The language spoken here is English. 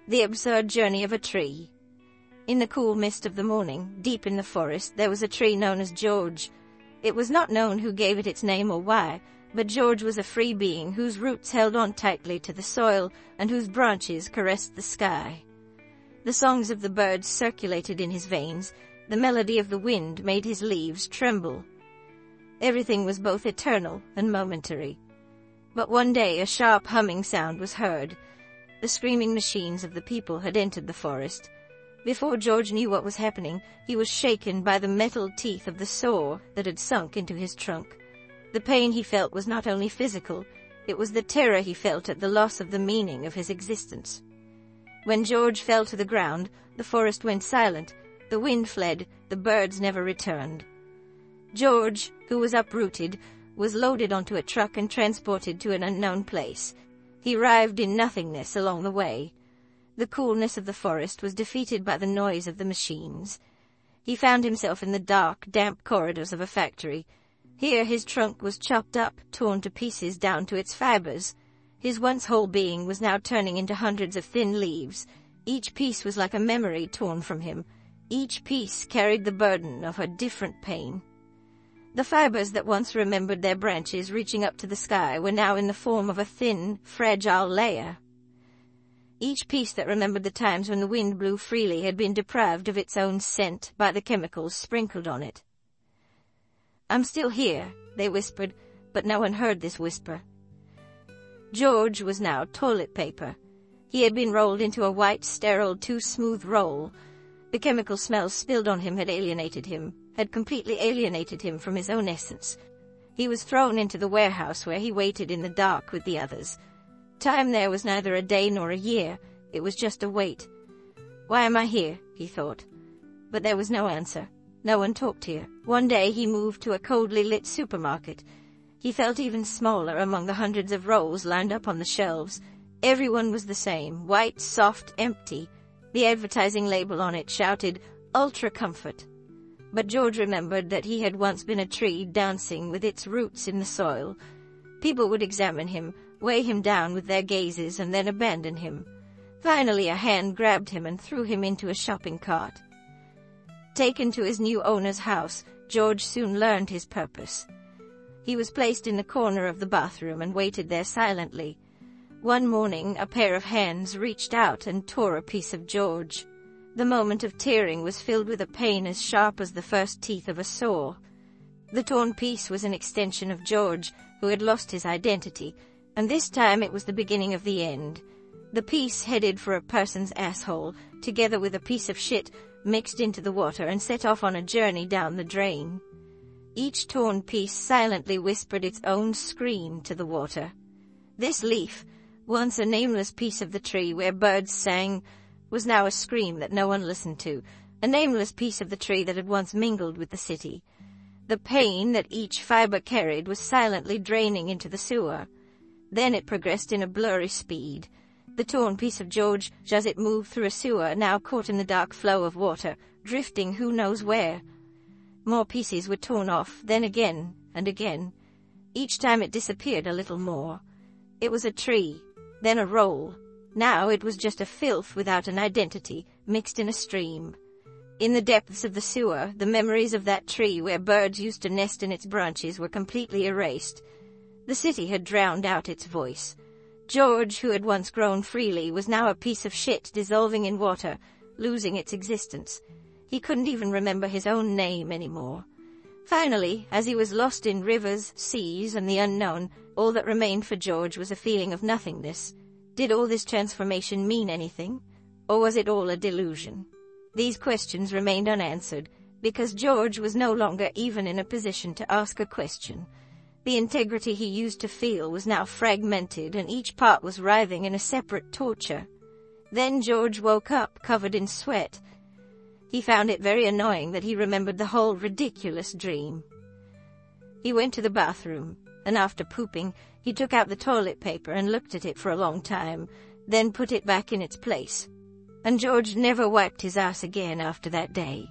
The absurd journey of a tree. In the cool mist of the morning, deep in the forest, there was a tree known as George. It was not known who gave it its name or why, but George was a free being whose roots held on tightly to the soil and whose branches caressed the sky. The songs of the birds circulated in his veins, the melody of the wind made his leaves tremble. Everything was both eternal and momentary. But one day a sharp humming sound was heard. The screaming machines of the people had entered the forest. Before George knew what was happening, he was shaken by the metal teeth of the saw that had sunk into his trunk. The pain he felt was not only physical, it was the terror he felt at the loss of the meaning of his existence. When George fell to the ground, the forest went silent, the wind fled, the birds never returned. George, who was uprooted, was loaded onto a truck and transported to an unknown place. He arrived in nothingness along the way. The coolness of the forest was defeated by the noise of the machines. He found himself in the dark, damp corridors of a factory. Here his trunk was chopped up, torn to pieces down to its fibers. His once whole being was now turning into hundreds of thin leaves. Each piece was like a memory torn from him. Each piece carried the burden of a different pain. The fibers that once remembered their branches reaching up to the sky were now in the form of a thin, fragile layer. Each piece that remembered the times when the wind blew freely had been deprived of its own scent by the chemicals sprinkled on it. "I'm still here," they whispered, but no one heard this whisper. George was now toilet paper. He had been rolled into a white, sterile, too smooth roll. The chemical smells spilled on him had completely alienated him from his own essence. He was thrown into the warehouse where he waited in the dark with the others. Time there was neither a day nor a year, it was just a wait. "Why am I here?" he thought. But there was no answer. No one talked here. One day he moved to a coldly lit supermarket. He felt even smaller among the hundreds of rolls lined up on the shelves. Everyone was the same, white, soft, empty. The advertising label on it shouted, "Ultra Comfort." But George remembered that he had once been a tree dancing with its roots in the soil. People would examine him, weigh him down with their gazes, and then abandon him. Finally, a hand grabbed him and threw him into a shopping cart. Taken to his new owner's house, George soon learned his purpose. He was placed in the corner of the bathroom and waited there silently. One morning, a pair of hands reached out and tore a piece of George. The moment of tearing was filled with a pain as sharp as the first teeth of a saw. The torn piece was an extension of George, who had lost his identity, and this time it was the beginning of the end. The piece headed for a person's asshole, together with a piece of shit, mixed into the water and set off on a journey down the drain. Each torn piece silently whispered its own scream to the water. This leaf, once a nameless piece of the tree where birds sang, was now a scream that no one listened to, a nameless piece of the tree that had once mingled with the city. The pain that each fiber carried was silently draining into the sewer. Then it progressed in a blurry speed. The torn piece of George, as it moved through a sewer, now caught in the dark flow of water, drifting who knows where. More pieces were torn off, then again and again. Each time it disappeared a little more. It was a tree, then a roll. Now it was just a filth without an identity, mixed in a stream. In the depths of the sewer, the memories of that tree where birds used to nest in its branches were completely erased. The city had drowned out its voice. George, who had once grown freely, was now a piece of shit dissolving in water, losing its existence. He couldn't even remember his own name anymore. Finally, as he was lost in rivers, seas, and the unknown, all that remained for George was a feeling of nothingness. Did all this transformation mean anything? Or was it all a delusion? These questions remained unanswered, because George was no longer even in a position to ask a question. The integrity he used to feel was now fragmented, and each part was writhing in a separate torture. Then George woke up, covered in sweat. He found it very annoying that he remembered the whole ridiculous dream. He went to the bathroom, and after pooping, he took out the toilet paper and looked at it for a long time, then put it back in its place. And George never wiped his ass again after that day.